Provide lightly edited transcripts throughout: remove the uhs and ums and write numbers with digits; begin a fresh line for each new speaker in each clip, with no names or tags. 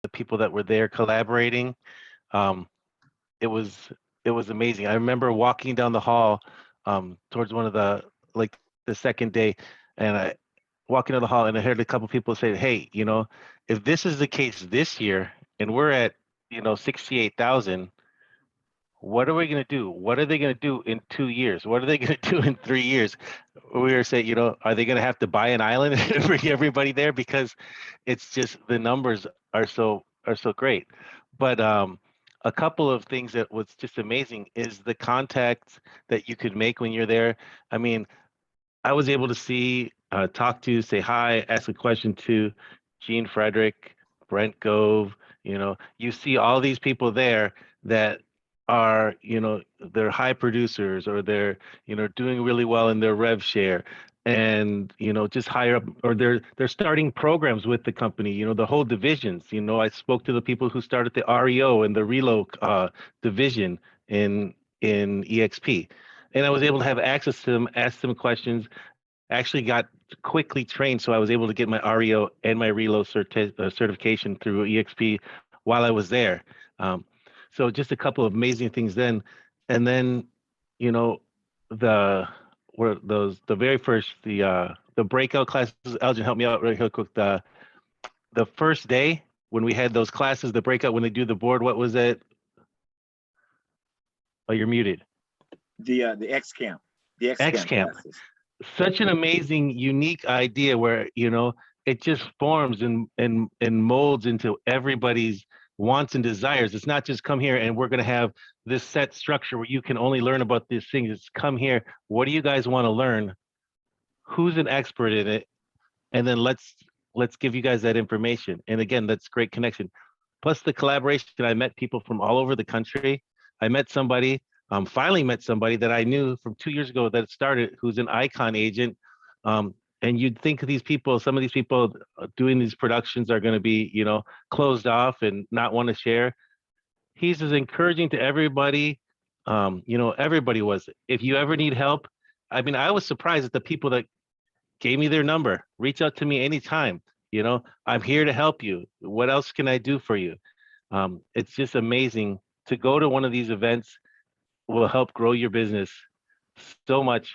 the people that were there collaborating. Um, it was it was amazing. I remember walking down the hall towards one of the like the second day, and I walking down the hall and I heard a couple people say, "Hey, if this is the case this year and we're at 68,000, what are we going to do? What are they going to do in 2 years? What are they going to do in 3 years?" We were saying, are they going to have to buy an island and bring everybody there because it's just the numbers are so great. But a couple of things that was just amazing is the contacts that you could make when you're there. I mean, I was able to see, talk to, say hi, ask a question to Gene Frederick, Brent Gove. You see all these people there that are, they're high producers or they're, doing really well in their rev share and, just higher up or they're starting programs with the company, the whole divisions. I spoke to the people who started the REO and the Relo division in EXP, and I was able to have access to them, ask them questions. Actually got quickly trained, so I was able to get my REO and my Relo certification through EXP while I was there. Um, so just a couple of amazing things then, and then you know the were those the very first the breakout classes. Elgin, help me out real quick. The first day when we had those classes, the breakout when they do the board, what was it? Oh, you're muted.
The X camp, the
X camp.
classes.
Such an amazing, unique idea where it just forms and molds into everybody's wants and desires. It's not just come here and we're going to have this set structure where you can only learn about these things. It's come here. What do you guys want to learn? Who's an expert in it? And then let's give you guys that information. And again, that's great connection. Plus the collaboration. I met people from all over the country. I met somebody, finally met somebody that I knew from 2 years ago that started, who's an Icon agent. And you'd think these people, some of these people doing these productions are going to be, closed off and not want to share. He's as encouraging to everybody. Everybody was. If you ever need help, I mean, I was surprised at the people that gave me their number. Reach out to me anytime. I'm here to help you. What else can I do for you? It's just amazing to go to one of these events will help grow your business so much,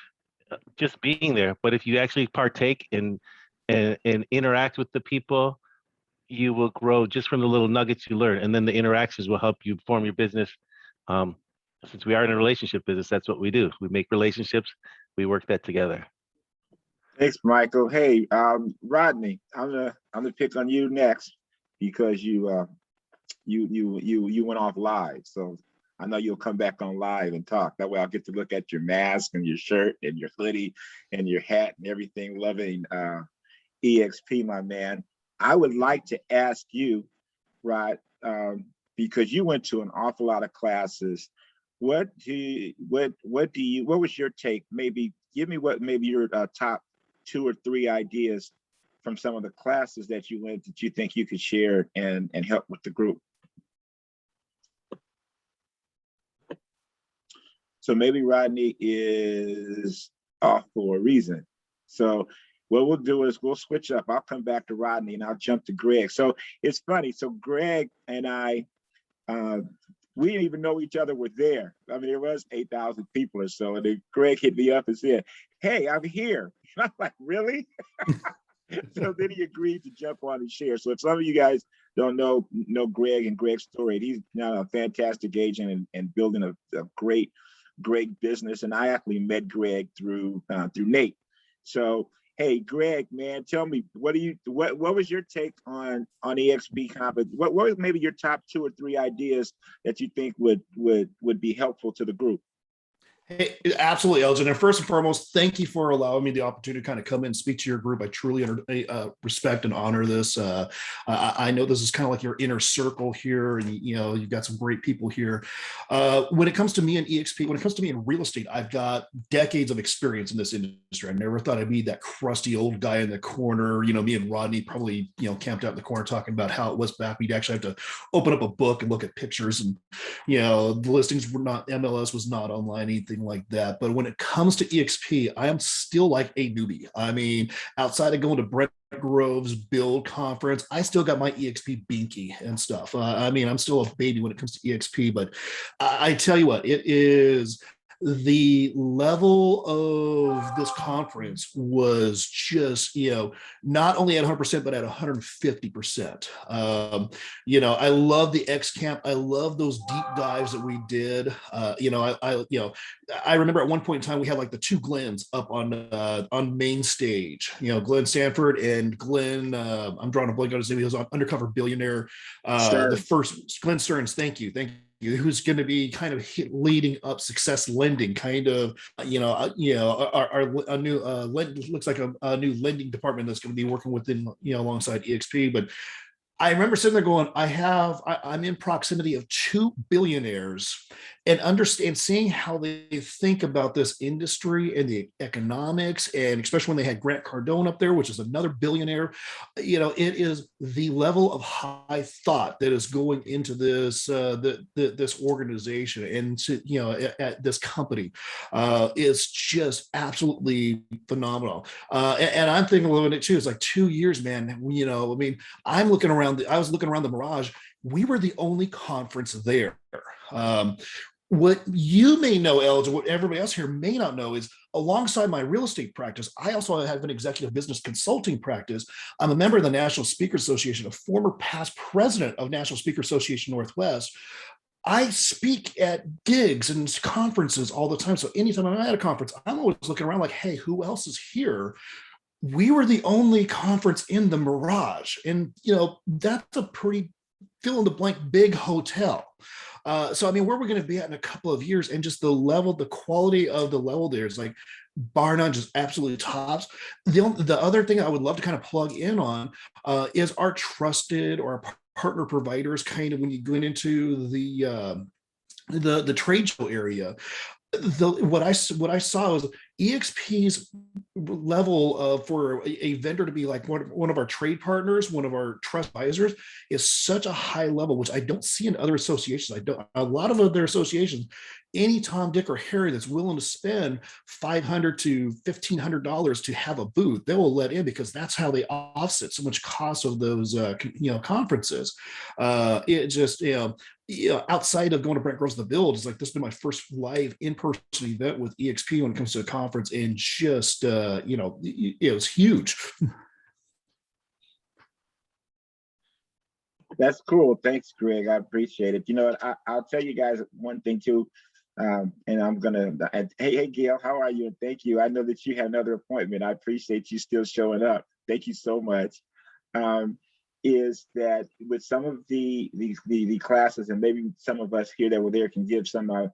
just being there. But if you actually partake and interact with the people, you will grow just from the little nuggets you learn. And then the interactions will help you form your business. Since we are in a relationship business, that's what we do. We make relationships. We work that together.
Thanks, Michael. Hey, Rodney, I'm gonna pick on you next because you went off live. So I know you'll come back on live and talk. That way I'll get to look at your mask and your shirt and your hoodie and your hat and everything. Loving EXP, my man. I would like to ask you, Rod, because you went to an awful lot of classes. What was your take? Maybe give me maybe your top 2 or 3 ideas from some of the classes that you went that you think you could share and help with the group. So maybe Rodney is off for a reason. So what we'll do is we'll switch up. I'll come back to Rodney and I'll jump to Greg. So it's funny. So Greg and I, we didn't even know each other were there. I mean, there was 8,000 people or so. And then Greg hit me up and said, "Hey, I'm here." And I'm like, "Really?" So then he agreed to jump on and share. So if some of you guys don't know Greg and Greg's story, he's now a fantastic agent and building a great business. And I actually met Greg through Nate. So hey, Greg, man, tell me, what was your take on EXP conference? What was maybe your top 2 or 3 ideas that you think would be helpful to the group?
Hey, absolutely, Elgin. And first and foremost, thank you for allowing me the opportunity to kind of come in and speak to your group. I truly respect and honor this. I know this is kind of like your inner circle here, and you've got some great people here. When it comes to me and EXP, when it comes to me in real estate, I've got decades of experience in this industry. I never thought I'd be that crusty old guy in the corner. Me and Rodney probably camped out in the corner talking about how it was back. We'd actually have to open up a book and look at pictures, and the listings were not, MLS was not online, anything anything like that. But when it comes to EXP, I am still like a newbie. I mean, outside of going to Brett Grove's build conference, I still got my EXP binky and stuff. I mean, I'm still a baby when it comes to EXP, but I tell you what, it is the level of this conference was just, not only at 100%, but at 150%. I love the X Camp. I love those deep dives that we did. I remember at one point in time, we had like the two Glens up on main stage, Glenn Sanford and Glenn, I'm drawing a blank on his name. He was on Undercover Billionaire. The first Glenn Stearns. Thank you. Who's going to be kind of leading up Success Lending, kind of, our new looks like a new lending department that's going to be working within, alongside EXP. But I remember sitting there going, I'm in proximity of two billionaires and seeing how they think about this industry and the economics, and especially when they had Grant Cardone up there, which is another billionaire. It is the level of high thought that is going into this this organization and at this company is just absolutely phenomenal. And I'm thinking a little bit too. It's like 2 years, man. I mean, I was looking around the Mirage. We were the only conference there. What you may know, Els, or what everybody else here may not know is, alongside my real estate practice, I also have an executive business consulting practice. I'm a member of the National Speaker Association, a former past president of National Speaker Association Northwest. I speak at gigs and conferences all the time. So anytime I'm at a conference, I'm always looking around like, hey, who else is here? We were the only conference in the Mirage. And, that's a pretty fill in the blank big hotel. So, I mean, where we're going to be at in a couple of years, and just the quality of the level there is like bar none, just absolutely tops. The other thing I would love to kind of plug in on is our trusted or our partner providers, kind of when you go into the trade show area. What I saw was EXP's level for a vendor to be like one of our trade partners, one of our trust advisors, is such a high level, which I don't see in other associations. A lot of other associations, any Tom, Dick, or Harry that's willing to spend $500 to $1,500 to have a booth, they will let in, because that's how they offset so much cost of those conferences. It just outside of going to Brent Groves the Build, it's like this has been my first live in-person event with EXP when it comes to a conference, and just it was huge.
That's cool. Thanks, Greg. I appreciate it. I'll tell you guys one thing too. And I'm gonna. Hey, Gail, how are you? And thank you. I know that you had another appointment. I appreciate you still showing up. Thank you so much. Is that with some of the classes, and maybe some of us here that were there can give some of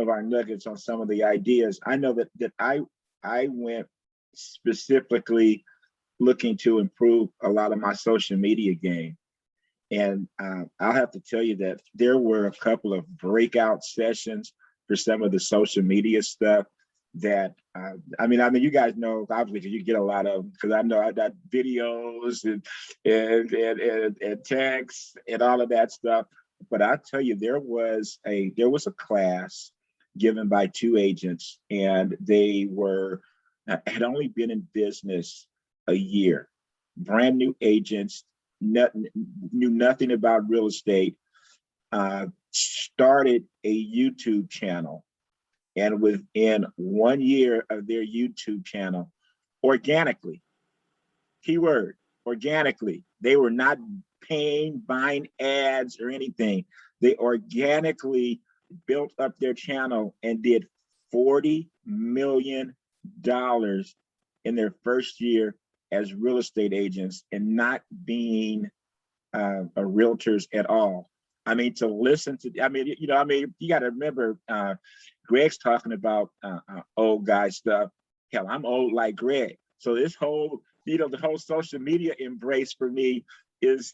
our nuggets on some of the ideas. I know that I went specifically looking to improve a lot of my social media game. And I'll have to tell you that there were a couple of breakout sessions for some of the social media stuff that, I mean, you guys know, obviously, you get a lot of, because I know I got videos and texts and all of that stuff. But I tell you, there was a class given by two agents, and they had only been in business a year, brand new agents, knew nothing about real estate, started a YouTube channel. And within 1 year of their YouTube channel, organically, keyword, organically, they were not buying ads or anything. They organically built up their channel and did $40 million in their first year as real estate agents, and not being realtors at all. I mean, to listen to, you got to remember, Greg's talking about old guy stuff. Hell, I'm old like Greg. So this whole, the whole social media embrace for me is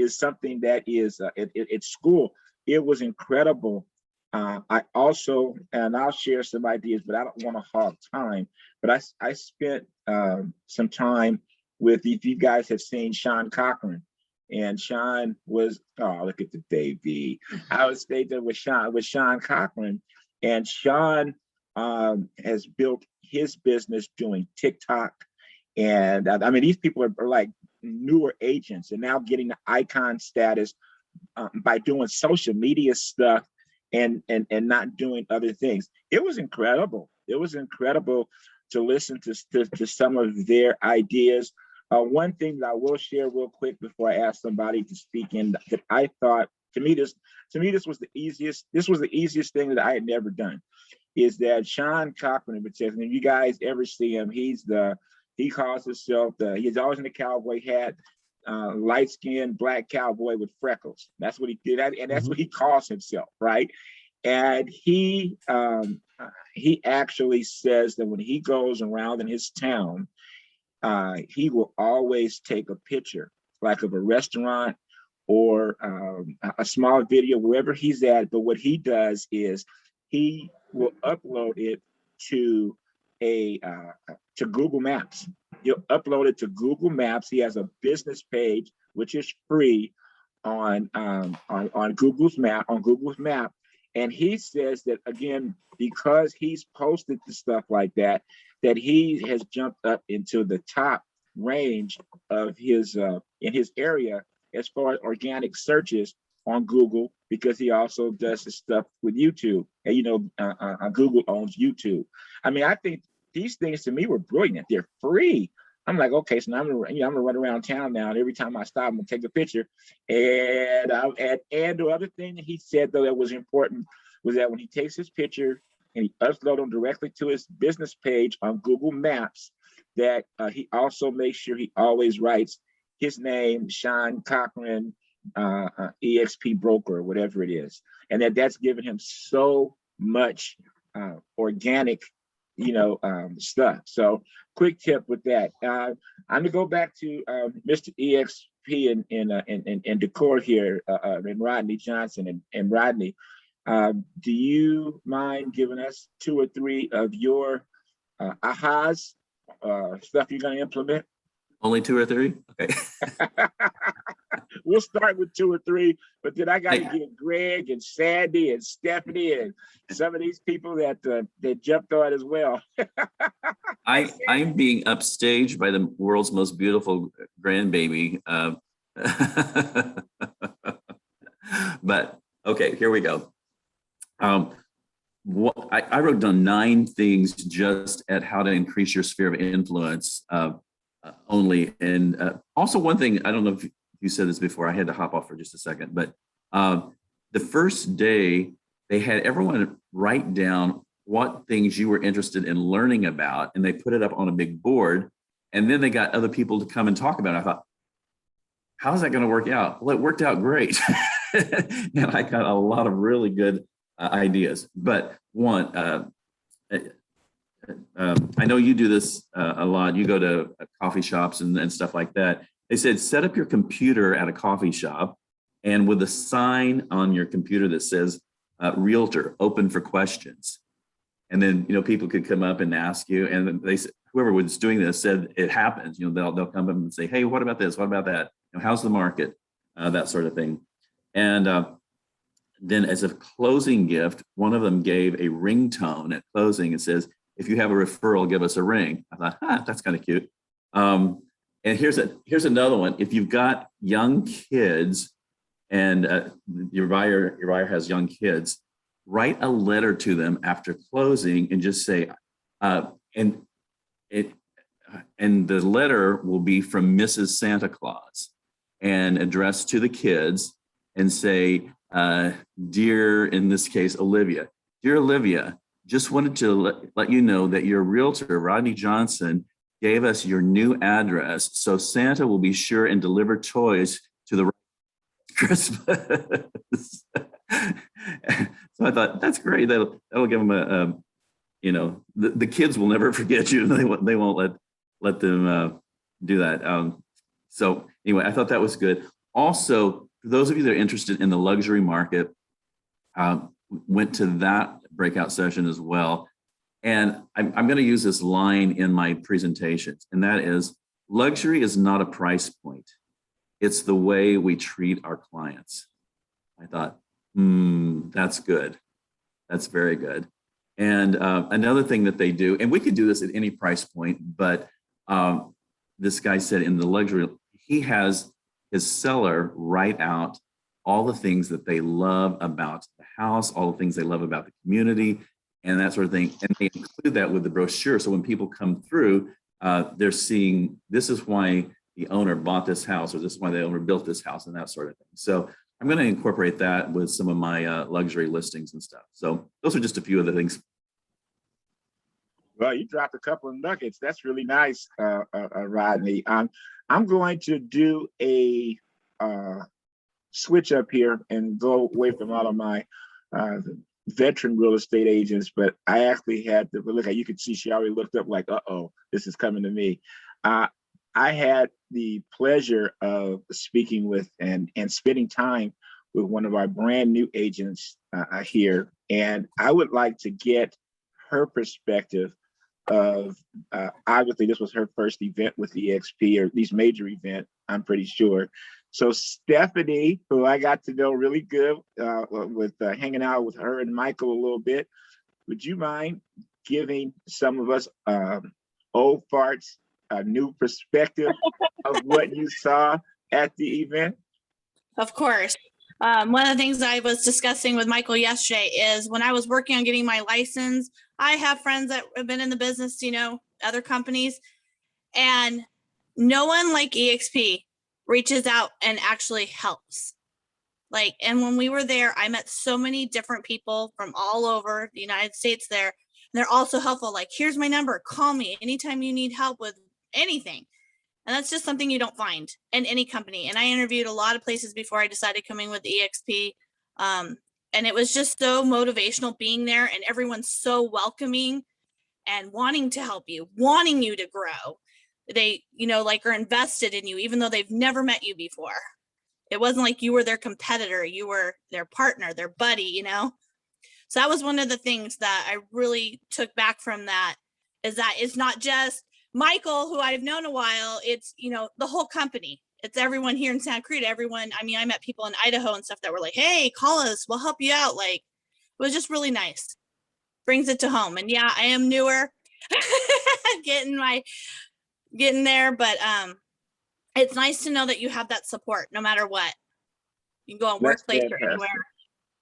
something that is it's school. It was incredible. I also, and I'll share some ideas, but I don't want to hog time. But I spent some time with, if you guys have seen Sean Cochran. And Sean was, oh, look at the baby. I was stayed there with Sean Cochran, And Sean has built his business doing TikTok. And I mean, these people are like newer agents and now getting the icon status by doing social media stuff and not doing other things. It was incredible. It was incredible to listen to some of their ideas. One thing that I will share real quick before I ask somebody to speak in that I thought to me this was the easiest thing that I had never done is that Sean Cochran, if you guys ever see him, he calls himself he's always in a cowboy hat, light-skinned black cowboy with freckles. That's what he did, and that's what he calls himself, right? And he actually says that when he goes around in his town, he will always take a picture, like of a restaurant or a small video wherever he's at. But what he does is he will upload it to to Google Maps. He'll upload it to Google Maps. He has a business page which is free on Google's map. And he says that again, because he's posted the stuff like that, that he has jumped up into the top range of his in his area as far as organic searches on Google, because he also does his stuff with YouTube. And Google owns YouTube. I mean, I think these things to me were brilliant. They're free. I'm like, okay, so now I'm gonna run around town now, and every time I stop, I'm gonna take a picture. And the other thing that he said though that was important was that when he takes his picture and he uploads them directly to his business page on Google Maps, that he also makes sure he always writes his name, Sean Cochran, EXP broker, or whatever it is, and that's given him so much organic stuff. So quick tip with that. I'm gonna go back to Mr. EXP and Decor here, and Rodney Johnson. And Rodney, do you mind giving us 2 or 3 of your ahas, stuff you're gonna implement?
Only 2 or 3? Okay.
We'll start with 2 or 3, but then I got to get Greg and Sandy and Stephanie and some of these people that jumped on as well.
I'm being upstaged by the world's most beautiful grandbaby. But okay, here we go. I wrote down 9 things just at how to increase your sphere of influence only. And also one thing, I don't know if you said this before, I had to hop off for just a second, but the first day they had everyone write down what things you were interested in learning about, and they put it up on a big board, and then they got other people to come and talk about it. I thought, how's that going to work out? Well, it worked out great. And I got a lot of really good ideas. But one, I know you do this a lot. You go to coffee shops and stuff like that. They said, set up your computer at a coffee shop, and with a sign on your computer that says, realtor, open for questions. And then, people could come up and ask you, and they said, whoever was doing this said it happens. They'll come up and say, hey, what about this? What about that? How's the market? That sort of thing. And then as a closing gift, one of them gave a ringtone at closing. It says, if you have a referral, give us a ring. I thought, that's kind of cute. And here's another one. If you've got young kids and your buyer has young kids, write a letter to them after closing and just say, and the letter will be from Mrs. Santa Claus and addressed to the kids and say, dear, in this case, Olivia, dear Olivia, just wanted to let you know that your realtor, Rodney Johnson, gave us your new address, so Santa will be sure and deliver toys to the Christmas. So I thought, that's great. That'll give them the kids will never forget you. They won't let them do that. So anyway, I thought that was good. Also, for those of you that are interested in the luxury market, went to that breakout session as well. And I'm going to use this line in my presentations, and that is, luxury is not a price point. It's the way we treat our clients. I thought, that's good. That's very good. And another thing that they do, and we could do this at any price point, but this guy said in the luxury, he has his seller write out all the things that they love about the house, all the things they love about the community, and that sort of thing. And they include that with the brochure. So when people come through, they're seeing this is why the owner bought this house, or this is why the owner built this house, and that sort of thing. So I'm going to incorporate that with some of my luxury listings and stuff. So those are just a few of the things.
Well, you dropped a couple of nuggets. That's really nice, Rodney. I'm going to do a switch up here and go away from all of my veteran real estate agents, but I actually had to look at, you could see she already looked up like, uh-oh, this is coming to me. I had the pleasure of speaking with and spending time with one of our brand new agents here. And I would like to get her perspective of, obviously this was her first event with EXP, or at least major event, I'm pretty sure. So Stephanie, who I got to know really good with hanging out with her and Michael a little bit, would you mind giving some of us old farts a new perspective of what you saw at the event?
Of course. One of the things I was discussing with Michael yesterday is when I was working on getting my license, I have friends that have been in the business, you know, other companies, and no one like EXP reaches out and actually helps. Like, and when we were there, I met so many different people from all over the United States there. And they're also helpful. Like, here's my number, call me anytime you need help with anything. And that's just something you don't find in any company. And I interviewed a lot of places before I decided coming with EXP. And it was just so motivational being there, and everyone's so welcoming and wanting to help you, wanting you to grow. They, you know, like are invested in you, even though they've never met you before. It wasn't like you were their competitor, you were their partner, their buddy, you know? So that was one of the things that I really took back from that, is that it's not just Michael, who I've known a while, it's, you know, the whole company. It's everyone here in Santa Cruz, everyone. I mean, I met people in Idaho and stuff that were like, hey, call us, we'll help you out. Like, it was just really nice. Brings it to home. And yeah, I am newer, getting there, but it's nice to know that you have that support no matter what. You can go on workplace or anywhere.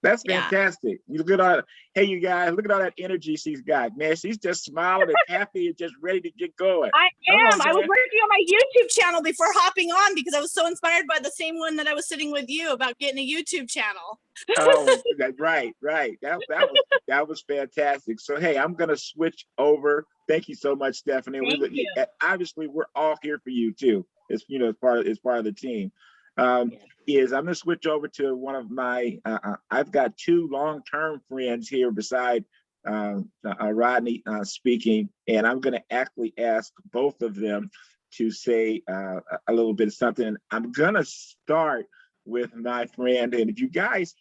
That's fantastic. You look at all, hey, you guys, look at all that energy she's got, man. She's just smiling and happy and just ready to get going.
I am. I was working on my YouTube channel before hopping on because I was so inspired by the same one that I was sitting with you about getting a YouTube channel.
Oh, right. That was fantastic. So, hey, I'm going to switch over. Thank you so much, Stephanie.
Thank you.
Obviously, we're all here for you too. It's, you know, it's part of the team. I'm going to switch over to one of my, I've got two long-term friends here beside Rodney speaking, and I'm going to actually ask both of them to say a little bit of something. I'm going to start with my friend, and if you guys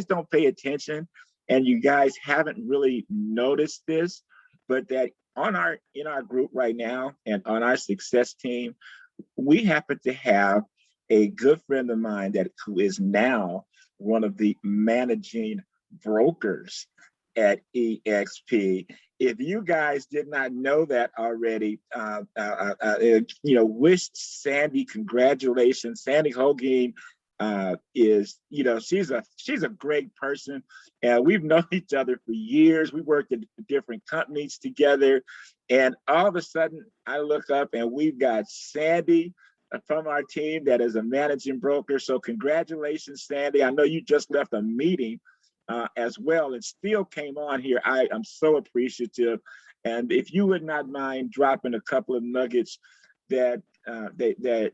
don't pay attention and you guys haven't really noticed this, but that in our group right now and on our success team, we happen to have a good friend of mine who is now one of the managing brokers at EXP. If you guys did not know that already, wish Sandy congratulations. Sandy Holguin is, she's a great person, and we've known each other for years. We worked at different companies together, and all of a sudden I look up and we've got Sandy from our team that is a managing broker. So congratulations, Sandy. I know you just left a meeting as well and still came on here. I am so appreciative. And if you would not mind dropping a couple of nuggets that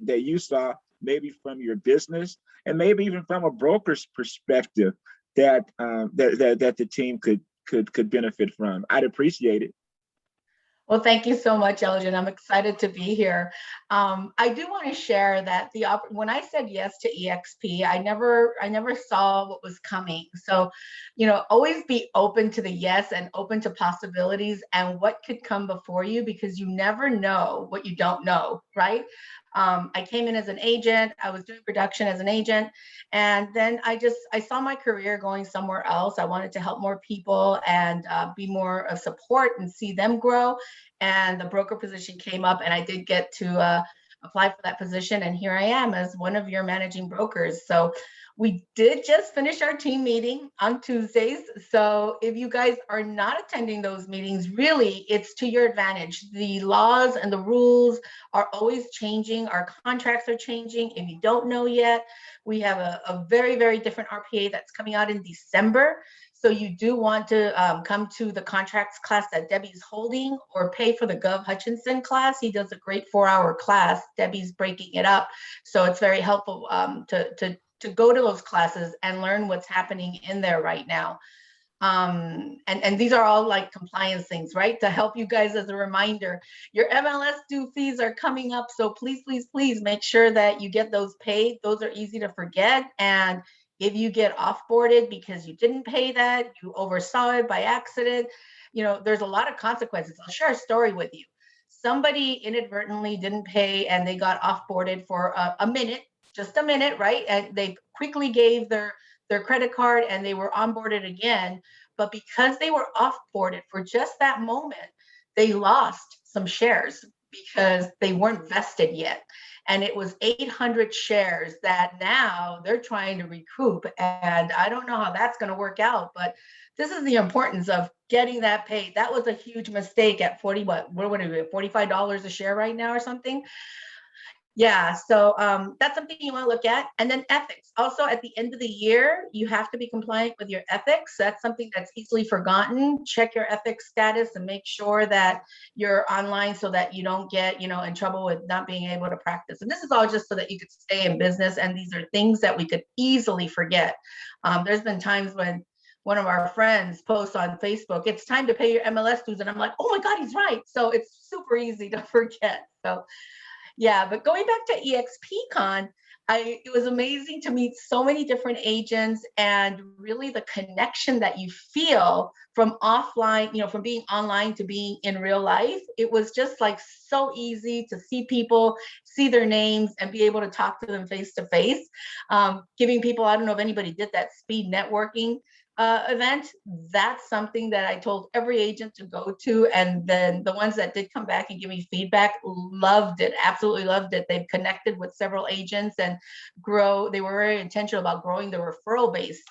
you saw, maybe from your business and maybe even from a broker's perspective that the team could benefit from, I'd appreciate it.
Well, thank you so much, Elgin. I'm excited to be here. I do want to share that when I said yes to EXP, I never saw what was coming. So, always be open to the yes and open to possibilities and what could come before you, because you never know what you don't know, right? I came in as an agent. I was doing production as an agent. And then I saw my career going somewhere else. I wanted to help more people and be more of support and see them grow. And the broker position came up, and I did get to apply for that position. And here I am as one of your managing brokers. So we did just finish our team meeting on Tuesdays. So if you guys are not attending those meetings, really, it's to your advantage. The laws and the rules are always changing. Our contracts are changing. If you don't know yet, we have a very, very different RPA that's coming out in December. So you do want to come to the contracts class that Debbie's holding, or pay for the Gov Hutchinson class. He does a great 4-hour class. Debbie's breaking it up. So it's very helpful to go to those classes and learn what's happening in there right now. And these are all like compliance things, right? To help you guys as a reminder. Your MLS due fees are coming up. So please, please, please make sure that you get those paid. Those are easy to forget. And if you get offboarded because you didn't pay that, you oversaw it by accident, there's a lot of consequences. I'll share a story with you. Somebody inadvertently didn't pay and they got offboarded for a minute, just a minute, right? And they quickly gave their credit card and they were onboarded again. But because they were offboarded for just that moment, they lost some shares because they weren't vested yet. And it was 800 shares that now they're trying to recoup. And I don't know how that's going to work out, but this is the importance of getting that paid. That was a huge mistake at what would it be, $45 a share right now or something? Yeah, so that's something you want to look at. And then ethics. Also, at the end of the year, you have to be compliant with your ethics. That's something that's easily forgotten. Check your ethics status and make sure that you're online so that you don't get, in trouble with not being able to practice. And this is all just so that you could stay in business. And these are things that we could easily forget. There's been times when one of our friends posts on Facebook, it's time to pay your MLS dues. And I'm like, oh my God, he's right. So it's super easy to forget. So yeah, but going back to EXPCon, it was amazing to meet so many different agents, and really the connection that you feel from offline, from being online to being in real life. It was just like so easy to see people, see their names, and be able to talk to them face to face. Giving people, I don't know if anybody did that speed networking event. That's something that I told every agent to go to. And then the ones that did come back and give me feedback loved it, absolutely loved it. They've connected with several agents and they were very intentional about growing the referral base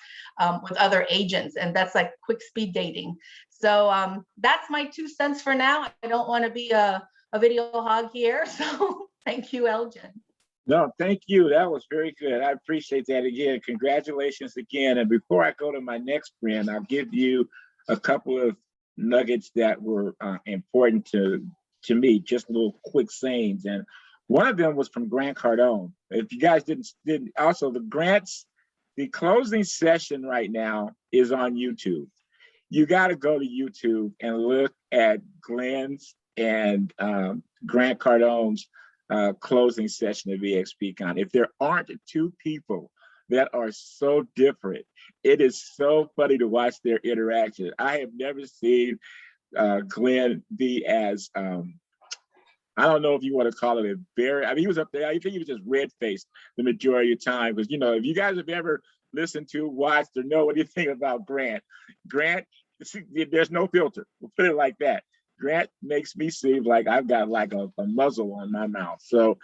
with other agents. And that's like quick speed dating. So that's my 2 cents for now. I don't want to be a video hog here. So thank you, Elgin.
No, thank you. That was very good. I appreciate that again. Congratulations again. And before I go to my next friend, I'll give you a couple of nuggets that were important to me, just little quick sayings. And one of them was from Grant Cardone. If you guys didn't also the closing session right now is on YouTube. You got to go to YouTube and look at Glenn's and Grant Cardone's closing session of EXPCon. If there aren't 2 people that are so different, it is so funny to watch their interaction. I have never seen Glenn be as, I don't know if you want to call it he was up there, I think he was just red-faced the majority of the time. Because, if you guys have ever listened to, watched, or know anything about Grant, there's no filter. We'll put it like that. Grant makes me seem like I've got like a muzzle on my mouth. So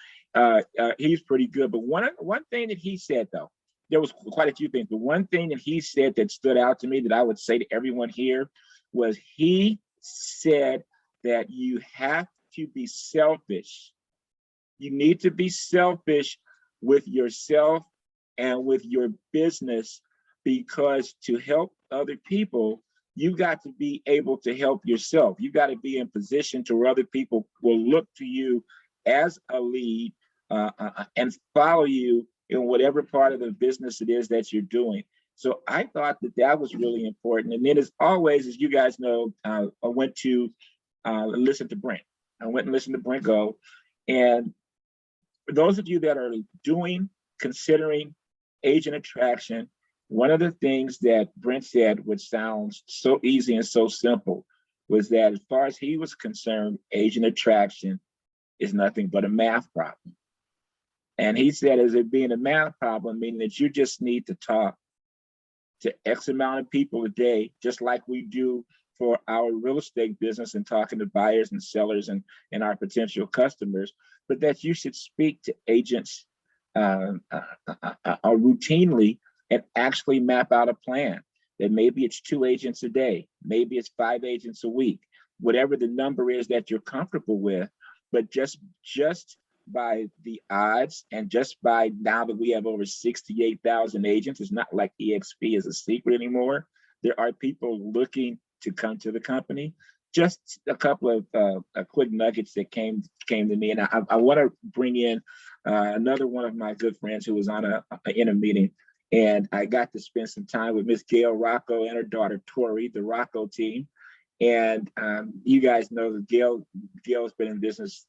he's pretty good. But one thing that he said, though, there was quite a few things, but one thing that he said that stood out to me that I would say to everyone here was he said that you have to be selfish. You need to be selfish with yourself and with your business, because to help other people, you got to be able to help yourself. You got to be in position to where other people will look to you as a lead and follow you in whatever part of the business it is that you're doing. So I thought that was really important. And then, as always, as you guys know, I went to listen to Brent. I went and listened to Brent go. And for those of you that are considering agent attraction, one of the things that Brent said, which sounds so easy and so simple, was that as far as he was concerned, agent attraction is nothing but a math problem. And he said, is it being a math problem, meaning that you just need to talk to X amount of people a day, just like we do for our real estate business and talking to buyers and sellers and our potential customers, but that you should speak to agents routinely and actually map out a plan. That maybe it's 2 agents a day, maybe it's 5 agents a week, whatever the number is that you're comfortable with, but just by the odds and just by now that we have over 68,000 agents, it's not like EXP is a secret anymore. There are people looking to come to the company. Just a couple of quick nuggets that came to me, and I want to bring in another one of my good friends who was in a meeting, and I got to spend some time with Miss Gail Rocco and her daughter Tori, the Rocco team. And you guys know that Gail's been in business,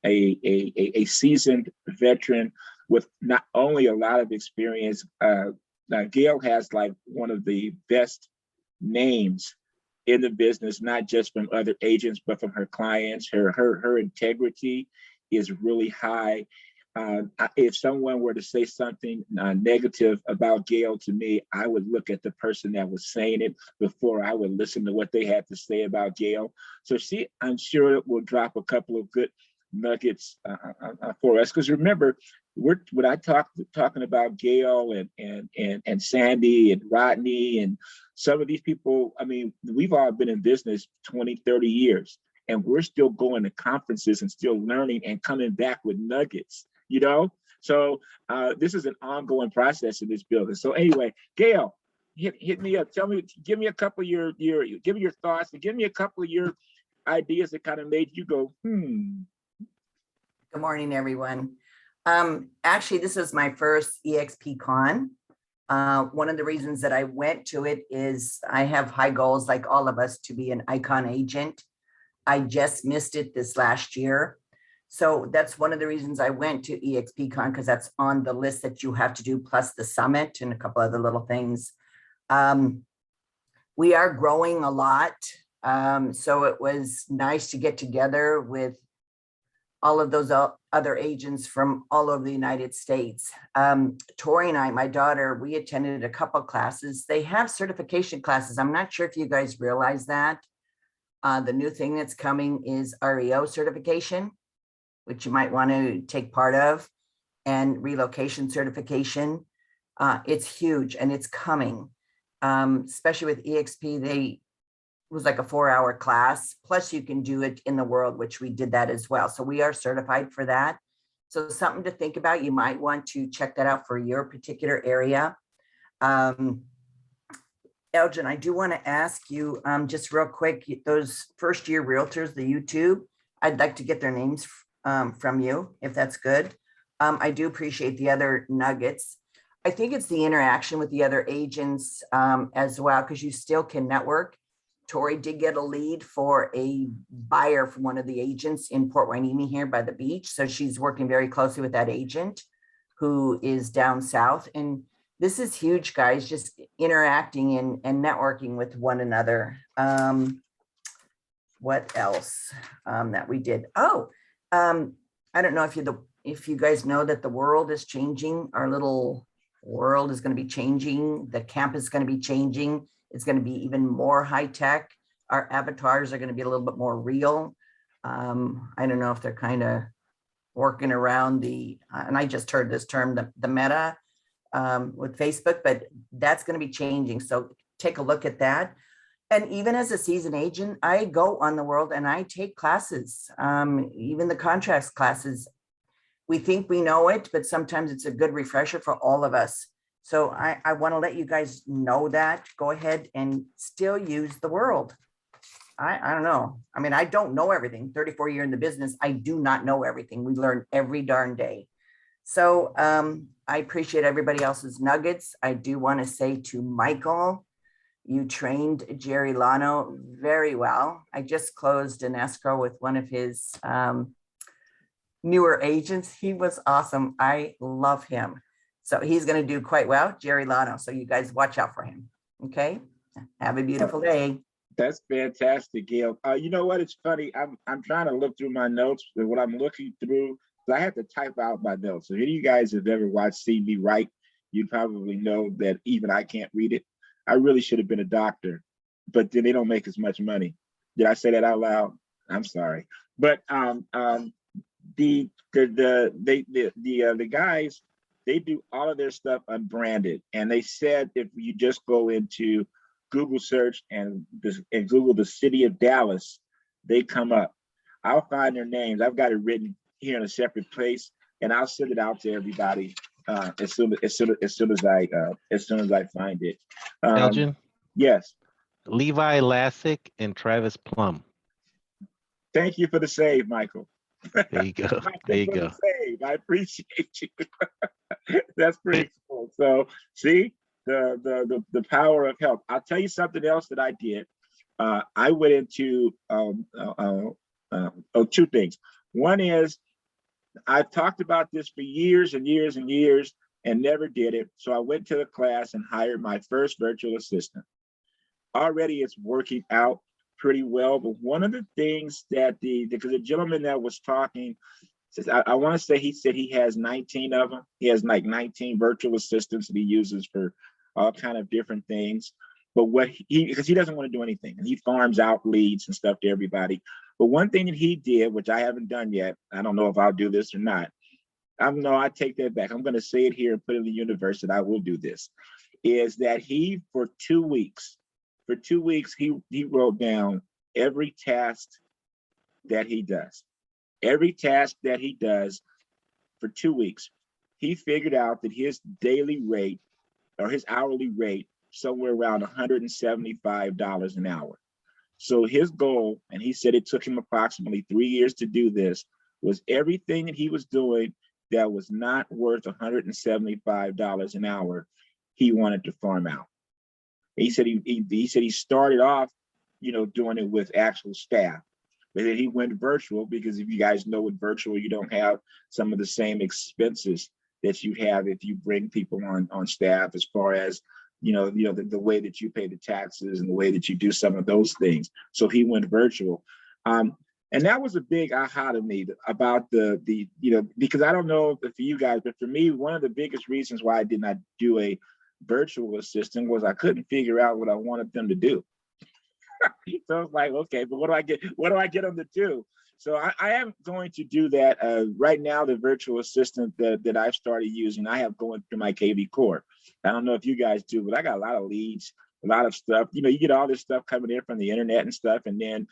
a seasoned veteran with not only a lot of experience. Gail has like one of the best names in the business, not just from other agents, but from her clients. Her integrity is really high. If someone were to say something negative about Gail to me, I would look at the person that was saying it before I would listen to what they had to say about Gail. So I'm sure, will drop a couple of good nuggets for us. Because remember, when I talking about Gail and Sandy and Rodney and some of these people, I mean, we've all been in business 20, 30 years, and we're still going to conferences and still learning and coming back with nuggets, you know? So this is an ongoing process in this building. So anyway, Gail, hit me up. Give me a couple of your give me your thoughts and give me a couple of your ideas that kind of made you go,
Good morning, everyone. Actually, this is my first Expcon. One of the reasons that I went to it is I have high goals, like all of us, to be an icon agent. I just missed it this last year. So that's one of the reasons I went to Expcon, because that's on the list that you have to do, plus the summit and a couple other little things. We are growing a lot. So it was nice to get together with all of those other agents from all over the United States. Tori and I, my daughter, we attended a couple classes. They have certification classes. I'm not sure if you guys realize that. The new thing that's coming is REO certification, which you might want to take part of, and relocation certification. It's huge and it's coming, especially with EXP. It was like a 4-hour class, plus you can do it in the world, which we did that as well. So we are certified for that. So something to think about. You might want to check that out for your particular area. Elgin, I do want to ask you just real quick, those first year realtors, the YouTube, I'd like to get their names from you, if that's good. I do appreciate the other nuggets. I think it's the interaction with the other agents as well, because you still can network. Tori did get a lead for a buyer from one of the agents in Port Hueneme here by the beach. So she's working very closely with that agent who is down south. And this is huge, guys, just interacting and networking with one another. What else that we did? I don't know if you guys know that the world is changing. Our little world is going to be changing. The campus is going to be changing. It's going to be even more high tech. Our avatars are going to be a little bit more real. I don't know if they're kind of working around and I just heard this term, the meta with Facebook, but that's going to be changing. So take a look at that. And even as a seasoned agent, I go on the world and I take classes, even the contracts classes. We think we know it, but sometimes it's a good refresher for all of us. So I want to let you guys know that. Go ahead and still use the world. I don't know. I mean, I don't know everything. 34 years in the business, I do not know everything. We learn every darn day. So I appreciate everybody else's nuggets. I do want to say to Michael, you trained Jerry Lano very well. I just closed an escrow with one of his newer agents. He was awesome. I love him. So he's going to do quite well, Jerry Lano. So you guys watch out for him. Okay. Have a beautiful day.
That's fantastic, Gail. You know what? It's funny. I'm trying to look through my notes, but what I'm looking through, So I have to type out my notes. So if any of you guys have ever seen me write, you probably know that even I can't read it. I really should have been a doctor, but then they don't make as much money. Did I say that out loud? I'm sorry. But the guys, they do all of their stuff unbranded, and they said if you just go into Google search and Google the city of Dallas, they come up. I'll find their names. I've got it written here in a separate place, and I'll send it out to everybody as soon as I find it.
Elgin,
Yes.
Levi Lassick and Travis Plum.
Thank you for the save, Michael.
There you go.
Michael
There you
for the
go.
save. I appreciate you. That's pretty cool. So see the power of health. I'll tell you something else that I did. I went into two things. One is I've talked about this for years and years and years and never did it. So I went to the class and hired my first virtual assistant. Already it's working out pretty well. But one of the things that because the gentleman that was talking says, I want to say he said he has 19 of them. He has like 19 virtual assistants that he uses for all kind of different things. But because he doesn't want to do anything, and he farms out leads and stuff to everybody. But one thing that he did, which I haven't done yet, I don't know if I'll do this or not. I take that back. I'm going to say it here and put it in the universe that I will do this. Is that he for 2 weeks, he wrote down every task that he does. Every task that he does for 2 weeks. He figured out that his daily rate or his hourly rate somewhere around $175 an hour. So his goal, and he said it took him approximately 3 years to do this, was everything that he was doing that was not worth $175 an hour, he wanted to farm out. He said he started off, doing it with actual staff, but then he went virtual because if you guys know with virtual, you don't have some of the same expenses that you have if you bring people on staff, as far as the way that you pay the taxes and the way that you do some of those things. So he went virtual. And that was a big aha to me about because I don't know for you guys, but for me, one of the biggest reasons why I did not do a virtual assistant was I couldn't figure out what I wanted them to do. So I was like, okay, but what do I get them to do? So I am going to do that. Right now, the virtual assistant that I've started using, I have going through my KV Core. I don't know if you guys do, but I got a lot of leads, a lot of stuff. You get all this stuff coming in from the internet and stuff. And then,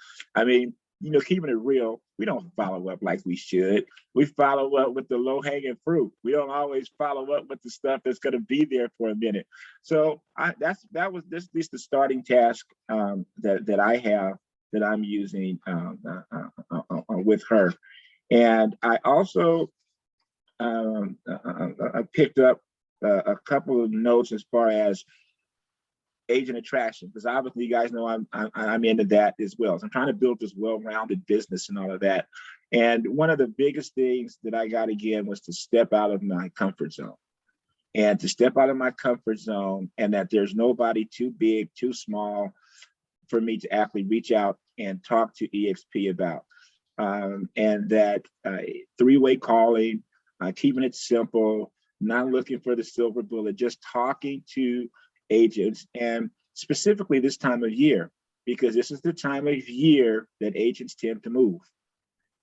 keeping it real, we don't follow up like we should. We follow up with the low-hanging fruit. We don't always follow up with the stuff that's going to be there for a minute. So that was at least the starting task that I have, that I'm using with her. And I also I picked up a couple of notes as far as agent attraction, because obviously you guys know I'm into that as well. So I'm trying to build this well-rounded business and all of that. And one of the biggest things that I got again was to step out of my comfort zone. And to step out of my comfort zone, and that there's nobody too big, too small for me to actually reach out and talk to EXP about. And that three-way calling, keeping it simple, not looking for the silver bullet, just talking to agents, and specifically this time of year, because this is the time of year that agents tend to move.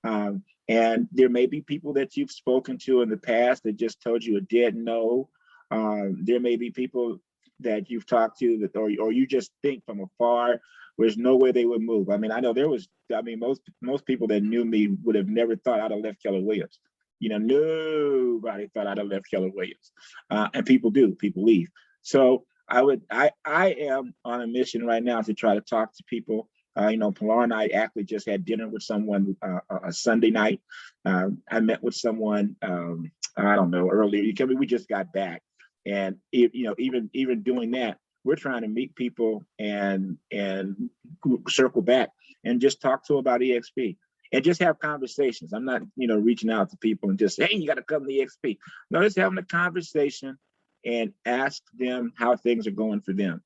And there may be people that you've spoken to in the past that just told you a dead no. There may be people that you've talked to that, or you just think from afar, there's no way they would move. I know most people that knew me would have never thought I'd have left Keller Williams. Nobody thought I'd have left Keller Williams. And people do, people leave. So I am on a mission right now to try to talk to people. Pilar and I actually just had dinner with someone a Sunday night. I met with someone, I don't know, earlier. We just got back. And even doing that, we're trying to meet people and circle back and just talk to them about EXP and just have conversations. I'm not, reaching out to people and just, hey, you got to come to EXP. No, just having a conversation and ask them how things are going for them.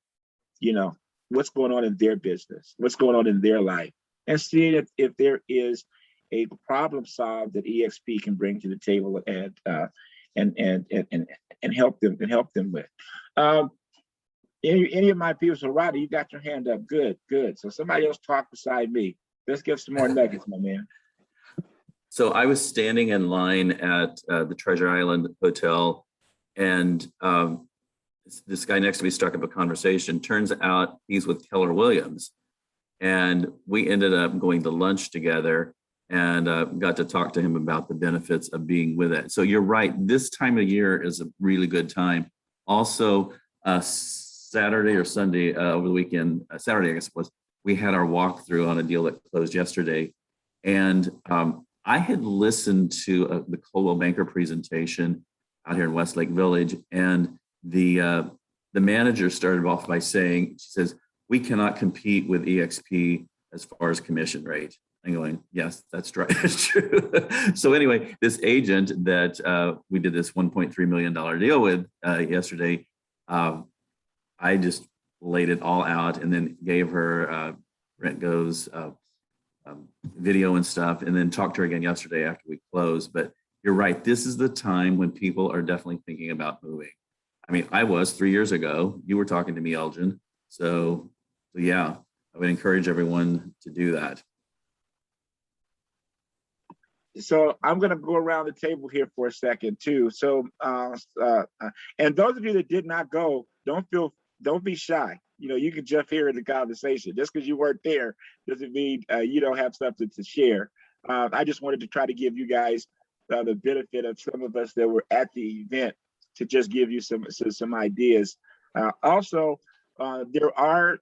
What's going on in their business, what's going on in their life, and seeing if there is a problem solved that EXP can bring to the table and help them with. Any of my people, so Rodney, you got your hand up. Good. So somebody else talk beside me. Let's get some more nuggets, my man.
So I was standing in line at the Treasure Island Hotel, and this guy next to me struck up a conversation. Turns out he's with Keller Williams, and we ended up going to lunch together and got to talk to him about the benefits of being with it. So you're right. This time of year is a really good time. Also, Saturday or Sunday over the weekend, Saturday I guess it was, we had our walkthrough on a deal that closed yesterday, and I had listened to the Coldwell Banker presentation out here in Westlake Village, and the manager started off by saying, she says, we cannot compete with EXP as far as commission rate. I'm going, yes, that's right, that's true. So anyway, this agent that we did this $1.3 million deal with yesterday, I just laid it all out and then gave her Rent Go's video and stuff, and then talked to her again yesterday after we closed. But you're right, this is the time when people are definitely thinking about moving. I mean, I was 3 years ago. You were talking to me, Elgin. So yeah, I would encourage everyone to do that.
So I'm going to go around the table here for a second too. So, and those of you that did not go, don't be shy. You know, you can jump here in the conversation. Just because you weren't there doesn't mean you don't have something to share. I just wanted to try to give you guys the benefit of some of us that were at the event to just give you some ideas. Also, there are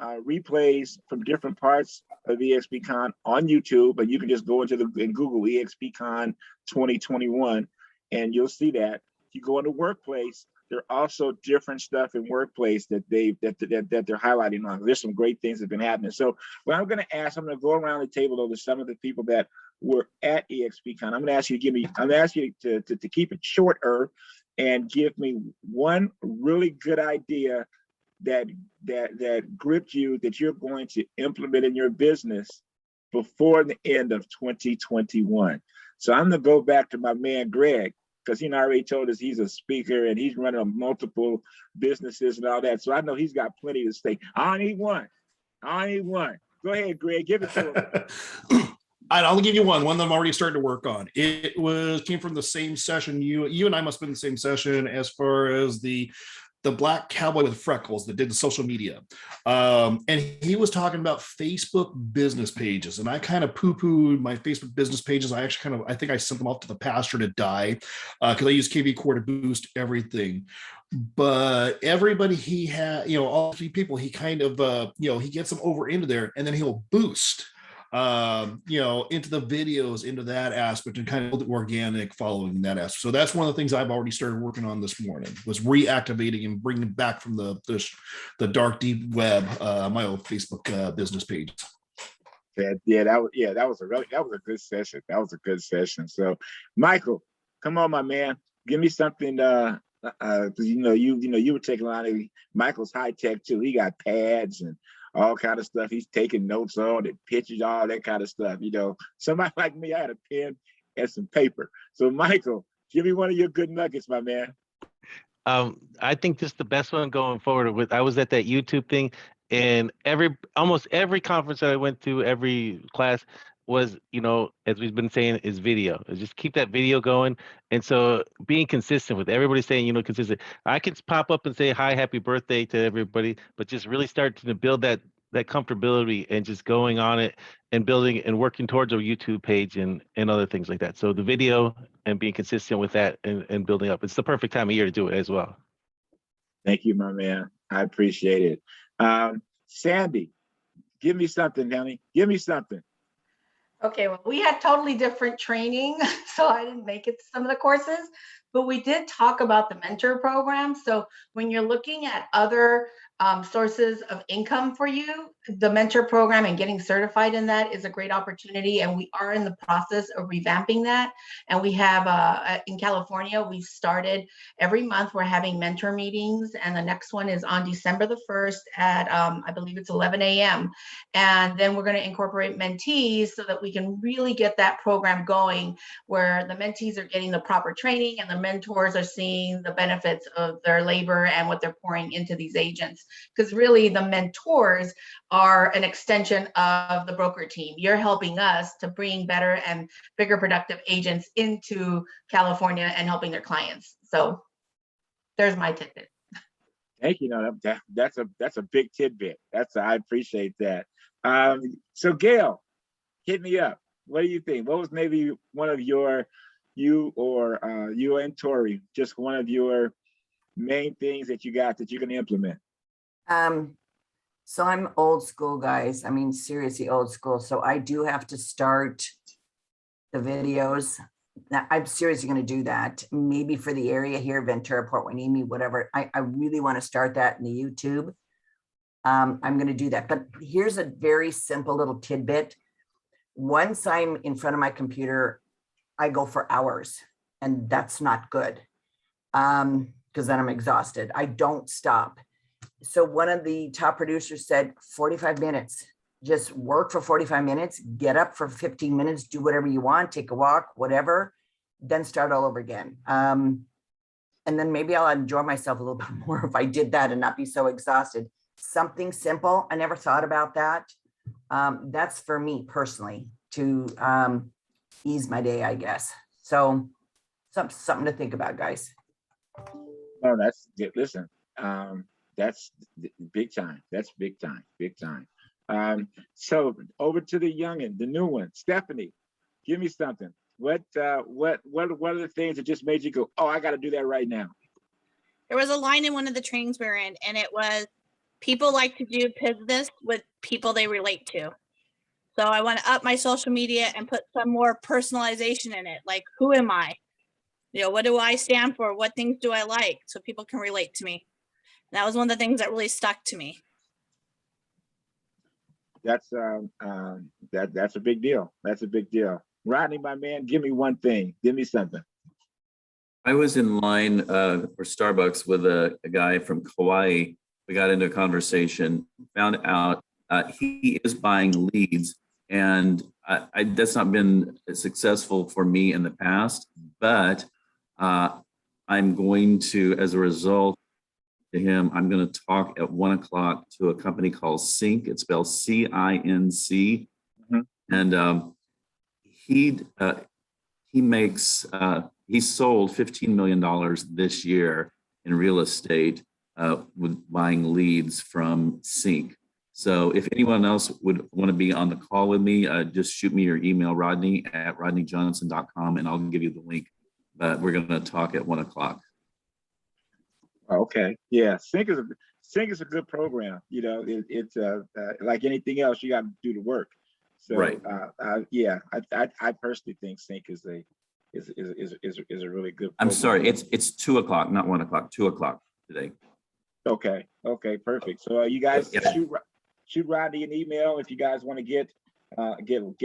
replays from different parts of EXPCon on YouTube, but you can just go and Google EXPCon 2021, and you'll see that. If you go into Workplace, there are also different stuff in Workplace that they're highlighting on. There's some great things that have been happening. So what I'm going to ask, I'm going to go around the table over some of the people that were at EXPCon. I'm going to ask you to keep it shorter and give me one really good idea that gripped you that you're going to implement in your business before the end of 2021. So I'm going to go back to my man Greg, because he already told us he's a speaker and he's running multiple businesses and all that. So I know he's got plenty to say. I need one. Go ahead, Greg, give it to him.
I'll give you one that I'm already starting to work on. It came from the same session. You and I must have been in the same session as far as the black cowboy with freckles that did the social media. And he was talking about Facebook business pages. And I kind of poo-pooed my Facebook business pages. I think I sent them off to the pasture to die because I use KV Core to boost everything. But everybody he had, all 3 people, he kind of, he gets them over into there and then he'll boost into the videos, into that aspect, and kind of build it organic following that aspect. So that's one of the things I've already started working on this morning, was reactivating and bringing back from the dark deep web my old Facebook business page.
That was a good session. That was a good session. So, Michael, come on, my man, give me something. You were taking a lot of Michael's high tech too. He got pads and all kind of stuff he's taking notes on and pictures, all that kind of stuff. Somebody like me, I had a pen and some paper. So Michael, give me one of your good nuggets, my man.
I think this is the best one going forward. I was at that YouTube thing, and almost every conference that I went to, every class was, as we've been saying, is video. Just keep that video going. And so being consistent with everybody saying, consistent. I can pop up and say hi, happy birthday to everybody, but just really start to build that comfortability and just going on it and building and working towards a YouTube page and other things like that. So the video and being consistent with that and building up. It's the perfect time of year to do it as well.
Thank you, my man. I appreciate it. Sandy, give me something, honey. Give me something.
Okay, well, we had totally different training, so I didn't make it to some of the courses, but we did talk about the mentor program. So when you're looking at other sources of income for you. The mentor program and getting certified in that is a great opportunity. And we are in the process of revamping that. And we have in California, we've started every month, we're having mentor meetings. And the next one is on December the 1st at, I believe it's 11 a.m. And then we're going to incorporate mentees so that we can really get that program going, where the mentees are getting the proper training and the mentors are seeing the benefits of their labor and what they're pouring into these agents. Because really the mentors are an extension of the broker team. You're helping us to bring better and bigger productive agents into California and helping their clients. So there's my tidbit.
Thank you. No, that's a big tidbit. I appreciate that. So Gail, hit me up. What do you think? What was maybe one of you and Tori, just one of your main things that you got that you're going to implement?
So I'm old school, guys. I mean, seriously old school. So I do have to start the videos. Now, I'm seriously going to do that. Maybe for the area here, Ventura, Port Hueneme, whatever. I really want to start that in the YouTube. I'm going to do that. But here's a very simple little tidbit. Once I'm in front of my computer, I go for hours, and that's not good because then I'm exhausted. I don't stop. So one of the top producers said 45 minutes, just work for 45 minutes, get up for 15 minutes, do whatever you want, take a walk, whatever, then start all over again. And then maybe I'll enjoy myself a little bit more if I did that and not be so exhausted. Something simple. I never thought about that. That's for me personally to ease my day, I guess. So something to think about, guys.
Oh, that's good. Listen, that's big time. That's big time, big time. So over to the youngin, the new one, Stephanie, give me something. What are the things that just made you go, oh, I got to do that right now?
There was a line in one of the trainings we were in, and it was, people like to do business with people they relate to. So I want to up my social media and put some more personalization in it. Like, who am I? What do I stand for? What things do I like? So people can relate to me. And that was one of the things that really stuck to me.
That's that's a big deal. That's a big deal. Rodney, my man, give me one thing. Give me something.
I was in line for Starbucks with a guy from Kauai. We got into a conversation, found out he is buying leads, and that's not been successful for me in the past, but I'm going to, as a result to him, I'm going to talk at 1 o'clock to a company called Sync. It's spelled CINC. Mm-hmm. And he sold $15 million this year in real estate with buying leads from Sync. So if anyone else would want to be on the call with me, just shoot me your email, rodney@rodneyjohnson.com, and I'll give you the link. But we're going to talk at 1 o'clock.
Okay. Yeah. Sync is a good program. It's like anything else, you got to do the work. So
right.
Yeah, I personally think Sync is a really good program.
I'm sorry, it's 2 o'clock, not 1 o'clock, 2 o'clock today.
Okay, perfect. So you guys shoot Rodney an email if you guys want to get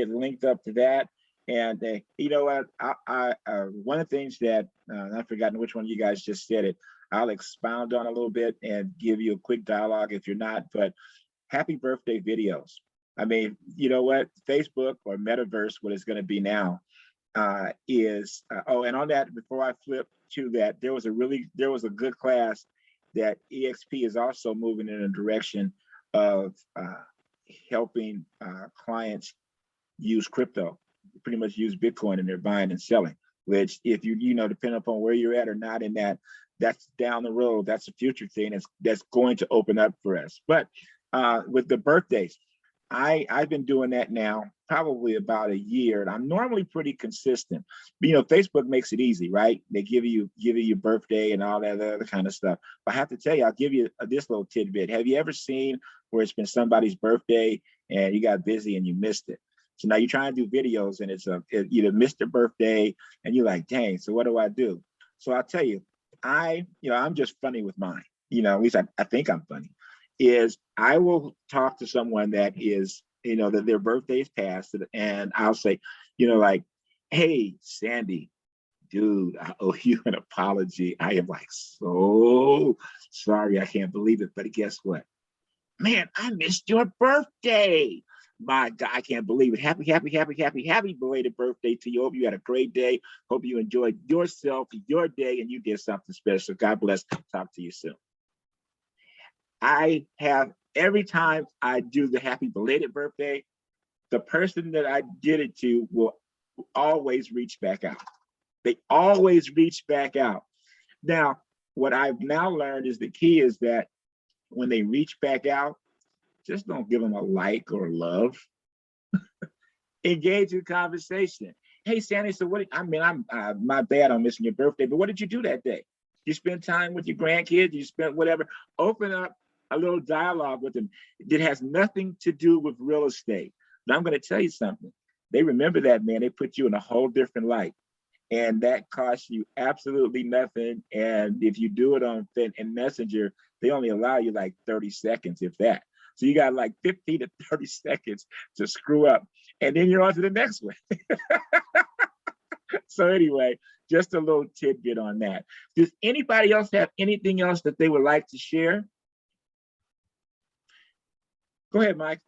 linked up to that. And you know what? I one of the things that I've forgotten which one of you guys just said it. I'll expound on a little bit and give you a quick dialogue if you're not. But happy birthday videos. I mean, you know what? Facebook or Metaverse, what it's going to be now, is and on that, before I flip to that, there was a good class that EXP is also moving in a direction of helping clients use crypto, pretty much use Bitcoin in their buying and selling, which if you depending upon where you're at or not in that's down the road. That's a future thing that's going to open up for us. But with the birthdays, I've been doing that now probably about a year, and I'm normally pretty consistent. But, Facebook makes it easy, right? They give you your birthday and all that other kind of stuff. But I have to tell you, I'll give you this little tidbit. Have you ever seen where it's been somebody's birthday and you got busy and you missed it? So now you're trying to do videos and you missed their birthday and you're like, dang, so what do I do? So I'll tell you, I'm just funny with mine. At least I think I'm funny. is I will talk to someone that is, that their birthday's passed, and I'll say, like, hey, Sandy, dude, I owe you an apology. I am like so sorry. I can't believe it. But guess what? Man, I missed your birthday. My God, I can't believe it. Happy belated birthday to you. Hope you had a great day. Hope you enjoyed yourself, your day, and you did something special. God bless. Talk to you soon. I have, every time I do the happy belated birthday, the person that I did it to will always reach back out. They always reach back out. Now, what I've now learned is the key is that when they reach back out, just don't give them a like or love. Engage in conversation. Hey, Sandy, so I'm my bad on missing your birthday, but what did you do that day? You spend time with your grandkids, you spent whatever. Open up a little dialogue with them that has nothing to do with real estate. But I'm going to tell you something. They remember that, man. They put you in a whole different light. And that costs you absolutely nothing. And if you do it on in Messenger, they only allow you like 30 seconds, if that. So you got like 15 to 30 seconds to screw up. And then you're on to the next one. So anyway, just a little tidbit on that. Does anybody else have anything else that they would like to share? Go ahead, Mike.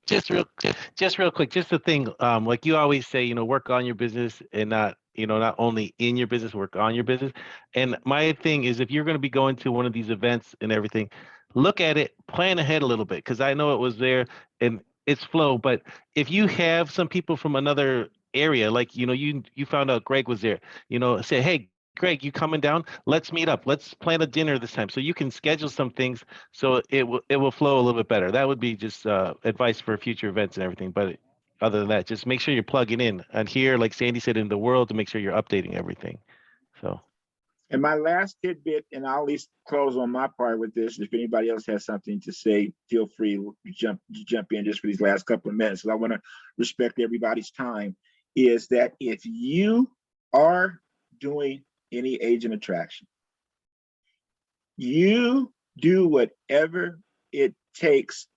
Just real quick, just the thing, like you always say, work on your business and not, not only in your business, work on your business. And my thing is, if you're going to be going to one of these events and everything, look at it, plan ahead a little bit, because I know it was there and it's flow. But if you have some people from another area, like, you found out Greg was there, say, hey, Greg, you coming down? Let's meet up. Let's plan a dinner this time. So you can schedule some things so it will flow a little bit better. That would be just advice for future events and everything. But other than that, just make sure you're plugging in. And here, like Sandy said, in the world, to make sure you're updating everything. So.
And my last tidbit, and I'll at least close on my part with this. If anybody else has something to say, feel free to jump in just for these last couple of minutes. I want to respect everybody's time. Is that if you are doing any agent attraction, you do whatever it takes,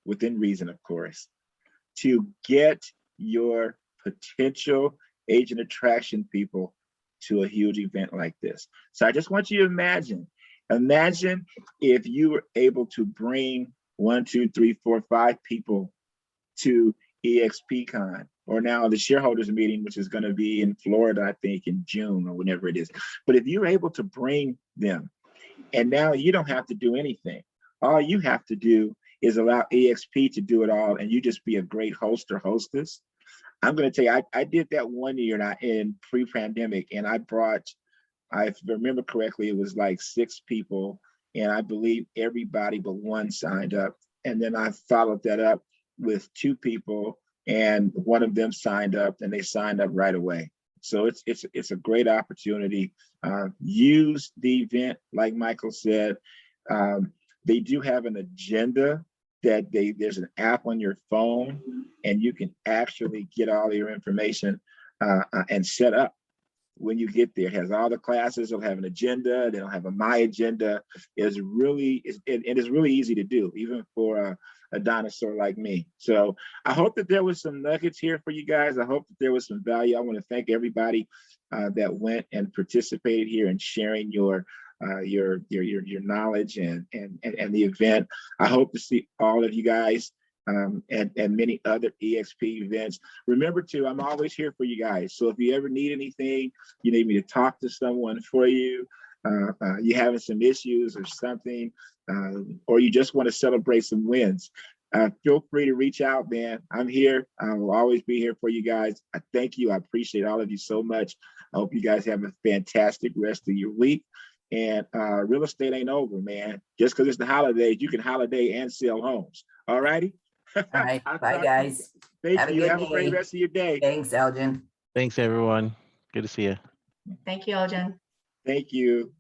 within reason, of course, to get your potential agent attraction people to a huge event like this. So I just want you to imagine if you were able to bring 1, 2, 3, 4, 5 people to Expcon, or now the shareholders meeting, which is going to be in Florida, I think in June or whenever it is. But if you're able to bring them, and now you don't have to do anything. All you have to do is allow EXP to do it all, and you just be a great host or hostess. I'm going to tell you, I did that one year in pre-pandemic, and I remember correctly, it was like 6 people, and I believe everybody but one signed up. And then I followed that up with 2 people, and one of them signed up, and they signed up right away. So it's a great opportunity. Use the event, like Michael said. They do have an agenda that there's an app on your phone, and you can actually get all your information and set up when you get there. It has all the classes. They'll have an agenda. They'll have a My Agenda. It's really easy to do, even for a dinosaur like me. So I hope that there was some nuggets here for you guys. I hope that there was some value. I want to thank everybody that went and participated here and sharing your knowledge and the event. I hope to see all of you guys and many other EXP events. Remember too, I'm always here for you guys. So if you ever need anything, you need me to talk to someone for you, you're having some issues or something, or you just want to celebrate some wins, feel free to reach out, man. I'm here. I will always be here for you guys. I thank you. I appreciate all of you so much. I hope you guys have a fantastic rest of your week. And real estate ain't over, man. Just because it's the holidays, you can holiday and sell homes. All righty?
All right. Bye, guys.
Thank you. Have a
day.
great rest of your day.
Thanks, Elgin.
Thanks, everyone. Good to see you.
Thank you, Elgin.
Thank you.